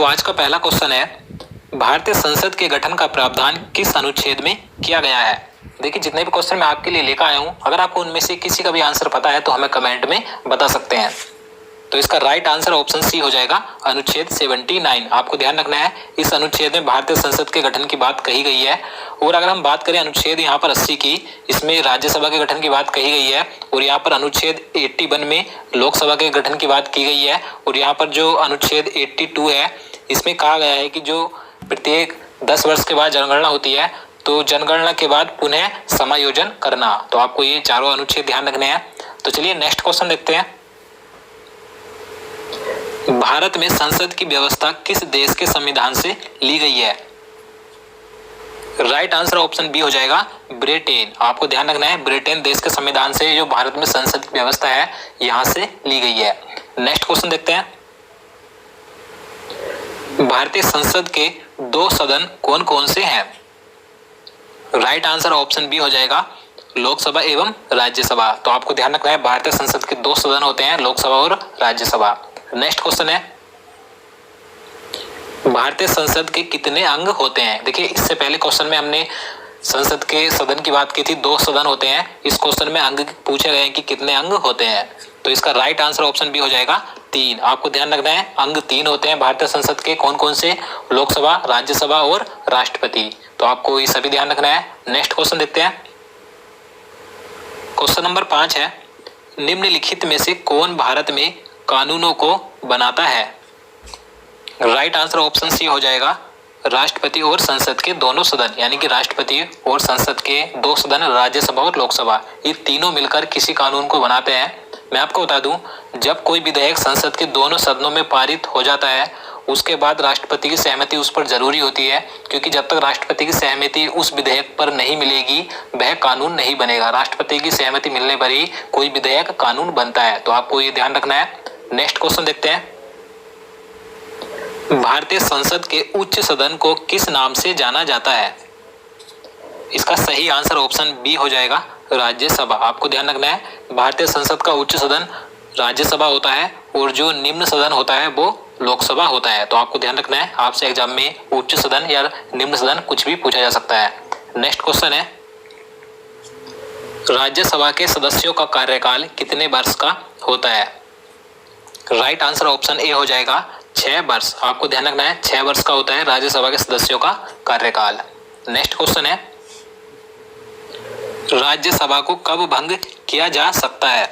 तो आज का पहला क्वेश्चन है, भारतीय संसद के गठन का प्रावधान किस अनुच्छेद में किया गया है। देखिए जितने भी क्वेश्चन मैं आपके लिए लेकर आया हूं, अगर आपको उनमें से किसी का भी आंसर पता है तो हमें कमेंट में बता सकते हैं। तो इसका राइट आंसर ऑप्शन सी हो जाएगा, अनुच्छेद 79। आपको ध्यान रखना है, इस अनुच्छेद में भारतीय संसद के गठन की बात कही गई है। और अगर हम बात करें अनुच्छेद यहाँ पर 80 की, इसमें राज्यसभा के गठन की बात कही गई है। और यहाँ पर अनुच्छेद 81 में लोकसभा के गठन की बात की गई है। और यहाँ पर जो अनुच्छेद 82 है, इसमें कहा गया है कि जो प्रत्येक 10 वर्ष के बाद जनगणना होती है, तो जनगणना के बाद पुनः समायोजन करना। तो आपको ये चारों अनुच्छेद ध्यान रखने हैं। तो चलिए नेक्स्ट क्वेश्चन देखते हैं। भारत में संसद की व्यवस्था किस देश के संविधान से ली गई है। राइट आंसर ऑप्शन बी हो जाएगा, ब्रिटेन। आपको ध्यान रखना है, ब्रिटेन देश के संविधान से जो भारत में संसद की व्यवस्था है यहां से ली गई है। नेक्स्ट क्वेश्चन देखते हैं। भारतीय संसद के 2 सदन कौन कौन से हैं। राइट आंसर ऑप्शन बी हो जाएगा, लोकसभा एवं राज्यसभा। तो आपको ध्यान रखना है, भारतीय संसद के 2 सदन होते हैं, लोकसभा और राज्यसभा। नेक्स्ट क्वेश्चन है, भारतीय संसद के कितने अंग होते हैं। देखिए इससे पहले क्वेश्चन में हमने संसद के सदन की बात की थी, 2 सदन होते हैं। इस क्वेश्चन में अंग पूछे गए हैं कि कितने अंग होते हैं। तो इसका राइट आंसर ऑप्शन बी हो जाएगा, 3। आपको ध्यान रखना है, अंग 3 होते हैं भारतीय संसद के। कौन कौन से, लोकसभा, राज्यसभा और राष्ट्रपति। तो आपको ये सभी ध्यान रखना है। नेक्स्ट क्वेश्चन देखते हैं। क्वेश्चन नंबर 5 है, निम्नलिखित में से कौन भारत में कानूनों को बनाता है। राइट आंसर ऑप्शन सी हो जाएगा, राष्ट्रपति और संसद के दोनों सदन, यानी कि राष्ट्रपति और संसद के 2 सदन, राज्यसभा और लोकसभा, ये तीनों मिलकर किसी कानून को बनाते हैं। मैं आपको बता दूं, जब कोई विधेयक संसद के दोनों सदनों में पारित हो जाता है, उसके बाद राष्ट्रपति की सहमति उस पर जरूरी होती है, क्योंकि जब तक राष्ट्रपति की सहमति उस विधेयक पर नहीं मिलेगी वह कानून नहीं बनेगा। राष्ट्रपति की सहमति मिलने पर ही कोई विधेयक कानून बनता है। तो आपको ये ध्यान रखना है। नेक्स्ट क्वेश्चन देखते हैं। भारतीय संसद के उच्च सदन को किस नाम से जाना जाता है। इसका सही आंसर ऑप्शन बी हो जाएगा, राज्यसभा। आपको ध्यान रखना है, भारतीय संसद का उच्च सदन राज्यसभा होता है और जो निम्न सदन होता है वो लोकसभा होता है। तो आपको ध्यान रखना है, आपसे एग्जाम में उच्च सदन या निम्न सदन कुछ भी पूछा जा सकता है। नेक्स्ट क्वेश्चन है, राज्यसभा के सदस्यों का कार्यकाल कितने वर्ष का होता है। राइट आंसर ऑप्शन ए हो जाएगा, 6 वर्ष। आपको ध्यान रखना है, 6 वर्ष का होता है राज्यसभा के सदस्यों का कार्यकाल। नेक्स्ट क्वेश्चन है, राज्यसभा को कब भंग किया जा सकता है।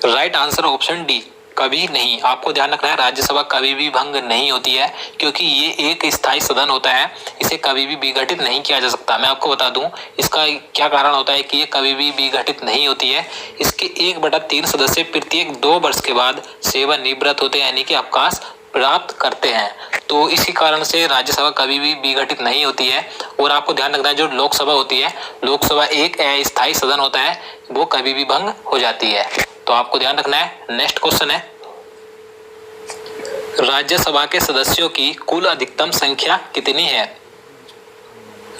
राइट आंसर ऑप्शन डी, कभी नहीं। आपको ध्यान रखना है, राज्यसभा कभी भी भंग नहीं होती है, क्योंकि ये एक स्थायी सदन होता है, इसे कभी भी विघटित नहीं किया जा सकता। मैं आपको बता दूं इसका क्या कारण होता है कि ये कभी भी विघटित नहीं होती है। इसके 1/3 सदस्य प्रत्येक 2 वर्ष के बाद सेवानिवृत्त होते हैं, यानी कि अवकाश प्राप्त करते हैं। तो इसी कारण से राज्यसभा कभी भी विघटित नहीं होती है। और आपको ध्यान रखना है, जो लोकसभा होती है, लोकसभा एक अस्थायी सदन होता है, वो कभी भी भंग हो जाती है। तो आपको ध्यान रखना है। नेक्स्ट क्वेश्चन है, राज्यसभा के सदस्यों की कुल अधिकतम संख्या कितनी है।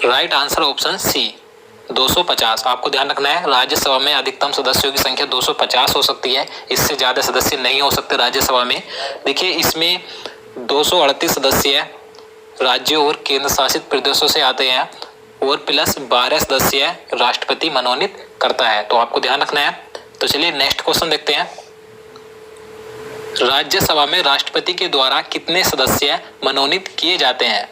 Right answer option C, 250। आपको ध्यान रखना है, राज्यसभा में अधिकतम सदस्यों की संख्या 250 हो सकती है, इससे ज्यादा सदस्य नहीं हो सकते राज्यसभा में। देखिए इसमें 238 सदस्य राज्यों और केंद्र शासित प्रदेशों से आते हैं और प्लस 12 सदस्य राष्ट्रपति मनोनीत करता है। तो आपको ध्यान रखना है। तो चलिए नेक्स्ट क्वेश्चन देखते हैं। राज्यसभा में राष्ट्रपति के द्वारा कितने सदस्य मनोनीत किए जाते हैं।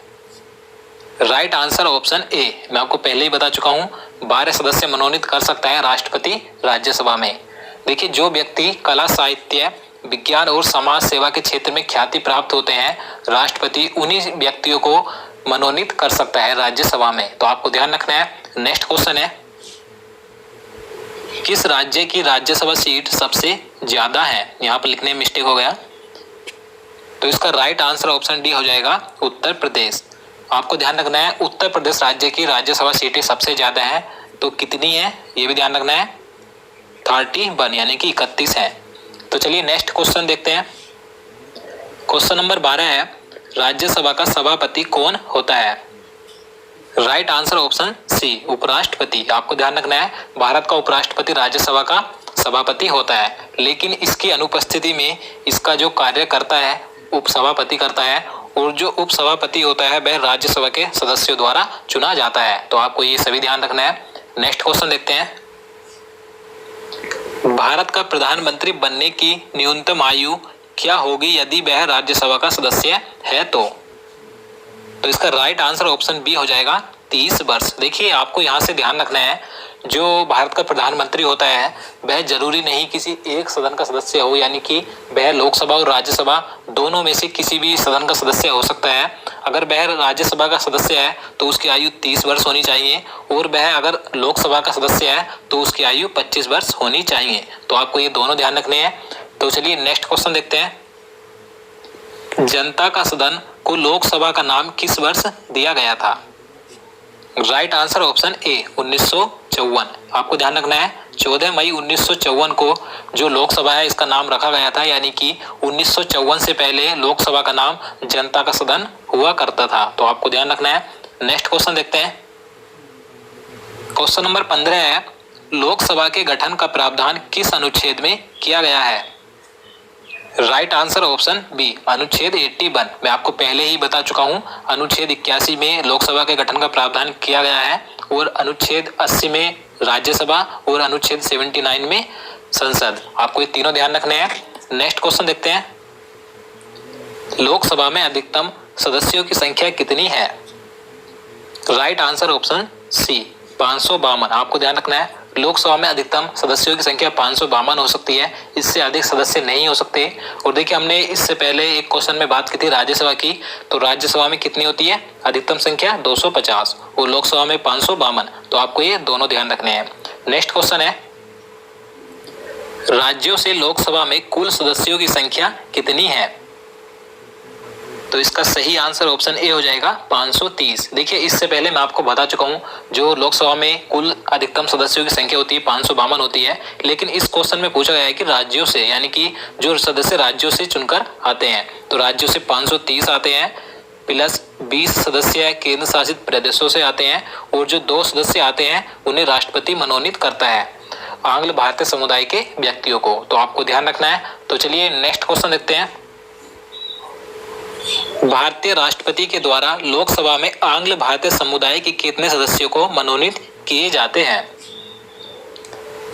राइट आंसर ऑप्शन ए, मैं आपको पहले ही बता चुका हूं, 12 सदस्य मनोनीत कर सकता है राष्ट्रपति राज्यसभा में। देखिए जो व्यक्ति कला, साहित्य, विज्ञान और समाज सेवा के क्षेत्र में ख्याति प्राप्त होते हैं, राष्ट्रपति उन्हीं व्यक्तियों को मनोनीत कर सकता है राज्यसभा में। तो आपको ध्यान रखना है। नेक्स्ट क्वेश्चन है, किस राज्य की राज्यसभा सीट सबसे ज्यादा है। यहाँ पर लिखने में मिस्टेक हो गया, तो इसका राइट आंसर ऑप्शन डी हो जाएगा, उत्तर प्रदेश। आपको ध्यान रखना है, उत्तर प्रदेश राज्य की राज्यसभा सीटें सबसे ज्यादा है। तो कितनी है ये भी ध्यान रखना है, 31, यानी कि 31 है। तो चलिए नेक्स्ट क्वेश्चन देखते हैं। क्वेश्चन नंबर 12 है, राज्यसभा का सभापति कौन होता है। राइट आंसर ऑप्शन सी, उपराष्ट्रपति। आपको ध्यान रखना है, भारत का उपराष्ट्रपति राज्यसभा का सभापति होता है, लेकिन इसकी अनुपस्थिति में इसका जो कार्य करता है उपसभापति करता है और जो उपसभापति होता है वह राज्यसभा के सदस्यों द्वारा चुना जाता है। तो आपको ये सभी ध्यान रखना है। नेक्स्ट क्वेश्चन देखते हैं। भारत का प्रधानमंत्री बनने की न्यूनतम आयु क्या होगी यदि वह राज्यसभा का सदस्य है? तो इसका राइट आंसर ऑप्शन बी हो जाएगा 30 वर्ष। देखिए आपको यहाँ से ध्यान रखना है, जो भारत का प्रधानमंत्री होता है वह जरूरी नहीं किसी एक सदन का सदस्य हो, यानी कि वह लोकसभा और राज्यसभा दोनों में से किसी भी सदन का सदस्य हो सकता है। अगर वह राज्यसभा का सदस्य है तो उसकी आयु 30 वर्ष होनी चाहिए, और वह अगर लोकसभा का सदस्य है तो उसकी आयु 25 वर्ष होनी चाहिए। तो आपको ये दोनों ध्यान रखने हैं। तो चलिए नेक्स्ट क्वेश्चन देखते हैं। जनता का सदन को लोकसभा का नाम किस वर्ष दिया गया था? Right answer option A 1954। आपको ध्यान रखना है 14 मई 1954 को जो लोकसभा है इसका नाम रखा गया था, यानी कि 1954 से पहले लोकसभा का नाम जनता का सदन हुआ करता था। तो आपको ध्यान रखना है। नेक्स्ट क्वेश्चन देखते हैं। क्वेश्चन नंबर 15 है, लोकसभा के गठन का प्रावधान किस अनुच्छेद में किया गया है? राइट आंसर ऑप्शन बी अनुच्छेद 81। मैं आपको पहले ही बता चुका हूं, अनुच्छेद 81 में लोकसभा के गठन का प्रावधान किया गया है, और अनुच्छेद 80 में राज्यसभा और अनुच्छेद 79 में संसद। आपको ये तीनों ध्यान रखने हैं। नेक्स्ट क्वेश्चन देखते हैं। लोकसभा में अधिकतम सदस्यों की संख्या कितनी है? Right answer option C 552। आपको ध्यान रखना है लोकसभा में अधिकतम सदस्यों की संख्या 552 हो सकती है, इससे अधिक सदस्य नहीं हो सकते। और देखिए हमने इससे पहले एक क्वेश्चन में बात की थी राज्यसभा की, तो राज्यसभा में कितनी होती है अधिकतम संख्या? 250, और लोकसभा में 552। तो आपको ये दोनों ध्यान रखने हैं। नेक्स्ट क्वेश्चन है, राज्यों से लोकसभा में कुल सदस्यों की संख्या कितनी है? तो इसका सही आंसर ऑप्शन ए हो जाएगा 530। देखिए इससे पहले मैं आपको बता चुका हूं, जो लोकसभा में कुल अधिकतम सदस्यों की संख्या होती है 552 होती है, लेकिन इस क्वेश्चन में पूछा गया है कि राज्यों से, यानी कि जो सदस्य राज्यों से चुनकर आते हैं, तो राज्यों से 530 आते हैं, प्लस 20 सदस्य केंद्र शासित प्रदेशों से आते हैं, और जो 2 सदस्य आते हैं उन्हें राष्ट्रपति मनोनीत करता है आंग्ल भारतीय समुदाय के व्यक्तियों को। तो आपको ध्यान रखना है। तो चलिए नेक्स्ट क्वेश्चन देखते हैं। भारतीय राष्ट्रपति के द्वारा लोकसभा में आंग्ल भारतीय समुदाय के कितने सदस्यों को मनोनीत किए जाते हैं?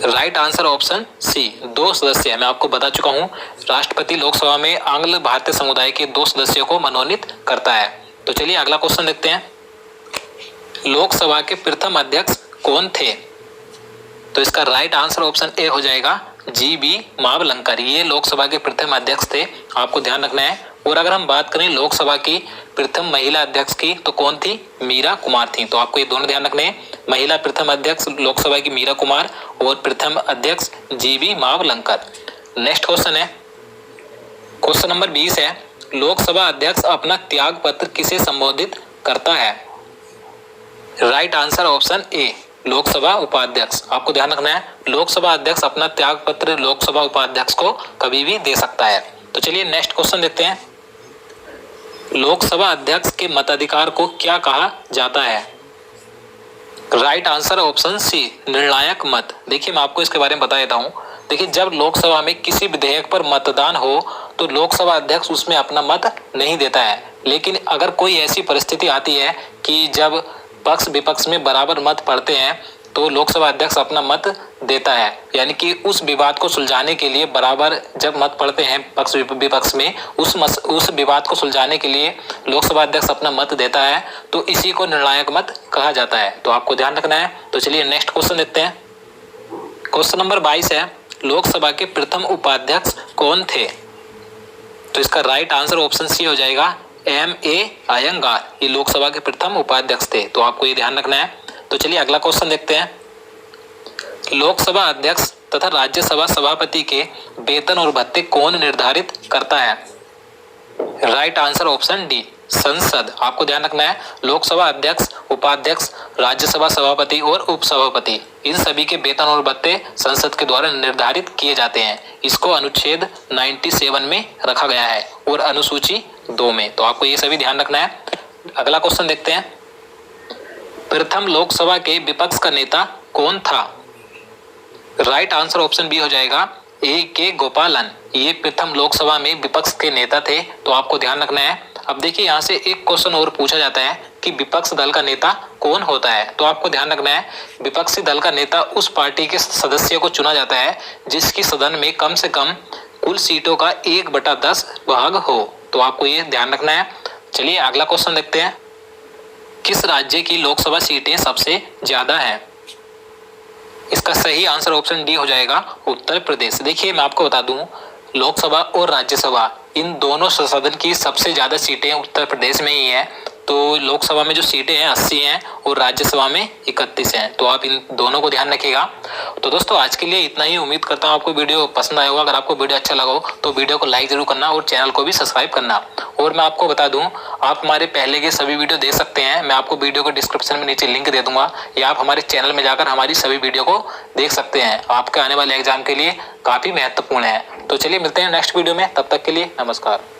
राइट आंसर ऑप्शन सी 2 सदस्य है। मैं आपको बता चुका हूं, राष्ट्रपति लोकसभा में आंग्ल भारतीय समुदाय के 2 सदस्यों को मनोनीत करता है। तो चलिए अगला क्वेश्चन देखते हैं। लोकसभा के प्रथम अध्यक्ष कौन थे? तो इसका राइट आंसर ऑप्शन ए हो जाएगा जी.बी. मावलंकर। ये लोकसभा के प्रथम अध्यक्ष थे। आपको ध्यान रखना है। और अगर हम बात करें लोकसभा की प्रथम महिला अध्यक्ष की, तो कौन थी? मीरा कुमार थी। तो आपको ये दोनों ध्यान रखने हैं। महिला प्रथम अध्यक्ष लोकसभा की मीरा कुमार, और प्रथम अध्यक्ष जी.बी. मावलंकर। नेक्स्ट क्वेश्चन है, क्वेश्चन नंबर 20 है, लोकसभा अध्यक्ष अपना त्याग पत्र किसे संबोधित करता है? Right answer option A Lok Sabha उपाध्यक्ष। आपको ध्यान रखना है लोकसभा अध्यक्ष अपना त्याग पत्र लोकसभा उपाध्यक्ष को कभी भी दे सकता है। तो चलिए नेक्स्ट क्वेश्चन देखते हैं। लोकसभा अध्यक्ष के मताधिकार को क्या कहा जाता है? राइट आंसर ऑप्शन सी निर्णायक मत। देखिए मैं आपको इसके बारे में बता देता हूँ। देखिए जब लोकसभा में किसी विधेयक पर मतदान हो तो लोकसभा अध्यक्ष उसमें अपना मत नहीं देता है, लेकिन अगर कोई ऐसी परिस्थिति आती है कि जब पक्ष विपक्ष में बराबर मत पड़ते हैं तो लोकसभा अध्यक्ष अपना मत देता है, यानी कि उस विवाद को सुलझाने के लिए बराबर जब मत पड़ते हैं पक्ष विपक्ष में, उस विवाद को सुलझाने के लिए लोकसभा अध्यक्ष अपना मत देता है, तो इसी को निर्णायक मत कहा जाता है। तो आपको ध्यान रखना है। तो चलिए नेक्स्ट क्वेश्चन देखते हैं। क्वेश्चन नंबर 22 है, लोकसभा के प्रथम उपाध्यक्ष कौन थे? तो इसका राइट आंसर ऑप्शन सी हो जाएगा M.A. अयंगार। ये लोकसभा के प्रथम उपाध्यक्ष थे। तो आपको ये ध्यान रखना है। तो चलिए अगला क्वेश्चन देखते हैं। लोकसभा अध्यक्ष तथा राज्यसभा सभापति के वेतन और भत्ते कौन निर्धारित करता है? राइट आंसर ऑप्शन डी संसद। आपको ध्यान रखना है लोकसभा अध्यक्ष, उपाध्यक्ष, राज्यसभा सभापति और उपसभापति, इन सभी के वेतन और भत्ते संसद के द्वारा निर्धारित किए जाते हैं। इसको अनुच्छेद 97 में रखा गया है और अनुसूची 2 में। तो आपको ये सभी ध्यान रखना है। अगला क्वेश्चन देखते हैं। प्रथम लोकसभा के विपक्ष का नेता कौन था? राइट आंसर ऑप्शन बी हो जाएगा ए के गोपालन, ये प्रथम लोकसभा में विपक्ष के नेता थे। तो आपको ध्यान रखना है। अब देखिए यहाँ से एक क्वेश्चन और पूछा जाता है कि विपक्ष दल का नेता कौन होता है। तो आपको ध्यान रखना है, विपक्षी दल का नेता उस पार्टी के सदस्य को चुना जाता है जिसकी सदन में कम से कम कुल सीटों का 1/10 भाग हो। तो आपको ये ध्यान रखना है। चलिए अगला क्वेश्चन देखते हैं। किस राज्य की लोकसभा सीटें सबसे ज्यादा हैं? इसका सही आंसर ऑप्शन डी हो जाएगा, उत्तर प्रदेश। देखिए मैं आपको बता दूं, लोकसभा और राज्यसभा इन दोनों सदन की सबसे ज्यादा सीटें उत्तर प्रदेश में ही है। तो लोकसभा में जो सीटें हैं 80 हैं और राज्यसभा में 31 हैं। तो आप इन दोनों को ध्यान रखिएगा। तो दोस्तों आज के लिए इतना ही। उम्मीद करता हूँ आपको वीडियो पसंद आया होगा। अगर आपको वीडियो अच्छा लगा हो तो वीडियो को लाइक जरूर करना और चैनल को भी सब्सक्राइब करना। और मैं आपको बता दूं, आप हमारे पहले के सभी वीडियो देख सकते हैं। मैं आपको वीडियो को डिस्क्रिप्शन में नीचे लिंक दे दूंगा, या आप हमारे चैनल में जाकर हमारी सभी वीडियो को देख सकते हैं। आपके आने वाले एग्जाम के लिए काफी महत्वपूर्ण है। तो चलिए मिलते हैं नेक्स्ट वीडियो में, तब तक के लिए नमस्कार।